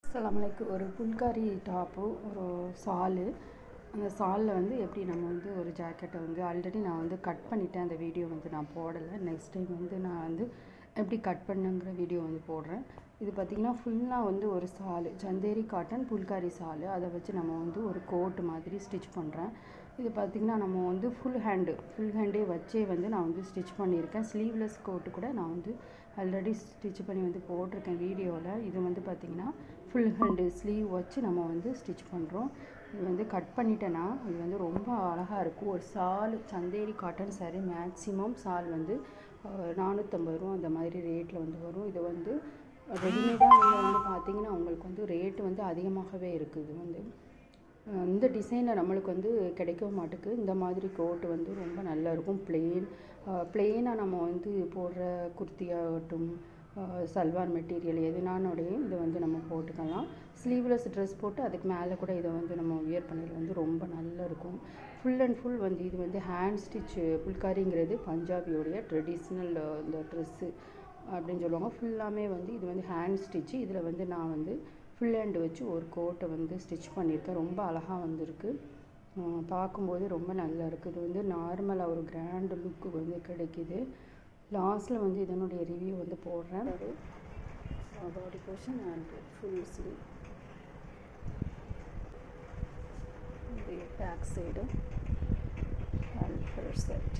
அஸ்ஸலாமலைக்கும். ஒரு Bulgari top, ஒரு சாலு. அந்த சாலில் வந்து எப்படி நம்ம வந்து ஒரு ஜாக்கெட்டை வந்து ஆல்ரெடி நான் வந்து கட் பண்ணிட்டேன். அந்த வீடியோ வந்து நான் போடலை. நெக்ஸ்ட் டைம் வந்து நான் வந்து எப்படி கட் பண்ணுங்கிற வீடியோ வந்து போடுறேன். இது பார்த்திங்கன்னா ஃபுல்லாக வந்து ஒரு சாலு, சந்தேரி காட்டன் புல்காரி சாலு. அதை வச்சு நம்ம வந்து ஒரு கோட்டு மாதிரி ஸ்டிச் பண்ணுறேன். இது பார்த்திங்கன்னா நம்ம வந்து ஃபுல் ஹேண்டே வச்சே வந்து நான் வந்து ஸ்டிச் பண்ணியிருக்கேன். ஸ்லீவ்லெஸ் கோட்டு கூட நான் வந்து ஆல்ரெடி ஸ்டிச் பண்ணி வந்து போட்டிருக்கேன் வீடியோவில். இது வந்து பார்த்திங்கன்னா ஃபுல் ஹேண்டு ஸ்லீவ் வச்சு நம்ம வந்து ஸ்டிச் பண்ணுறோம். இது வந்து கட் பண்ணிட்டேன்னா இது வந்து ரொம்ப அழகாக இருக்கும். ஒரு சால் சந்தேரி காட்டன் சாரீ மேக்ஸிமம் சால் வந்து 450 ரூபா அந்த மாதிரி ரேட்டில் வந்து வரும். இது வந்து ரெடிமேடாக நீங்கள் வந்து பார்த்தீங்கன்னா உங்களுக்கு வந்து ரேட்டு வந்து அதிகமாகவே இருக்குது. இது வந்து இந்த டிசைனில் நம்மளுக்கு வந்து கிடைக்க மாட்டுக்கு. இந்த மாதிரி கோட்டு வந்து ரொம்ப நல்லா இருக்கும். பிளெயினாக நம்ம வந்து போடுற குர்த்தியாகட்டும், சல்வார் மெட்டீரியல் எதுனானோடையும் இதை வந்து நம்ம போட்டுக்கலாம். ஸ்லீவ்லெஸ் ட்ரெஸ் போட்டு அதுக்கு மேலே கூட இதை வந்து நம்ம வியர் பண்ணது வந்து ரொம்ப நல்லா இருக்கும். ஃபுல் அண்ட் ஃபுல் வந்து இது வந்து ஹேண்ட் ஸ்டிச்சு. புல்காரிங்கிறது பஞ்சாபியோடைய ட்ரெடிஷ்னல் இந்த ட்ரெஸ்ஸு அப்படின்னு சொல்லுவாங்க. ஃபுல்லாமே வந்து இது வந்து ஹேண்ட் ஸ்டிச்சு. இதில் வந்து நான் வந்து ஃபுல் ஹேண்டு வச்சு ஒரு கோட்டை வந்து ஸ்டிச் பண்ணியிருக்கேன். ரொம்ப அழகாக வந்திருக்கு. பார்க்கும்போது ரொம்ப நல்லா இருக்குது. இது வந்து நார்மலாக ஒரு கிராண்ட் லுக்கு வந்து கிடைக்கிது. லாஸ்ட்டில் வந்து இதனுடைய ரிவ்யூ வந்து போடுறேன். Body portion and full sleeve, back side and full set.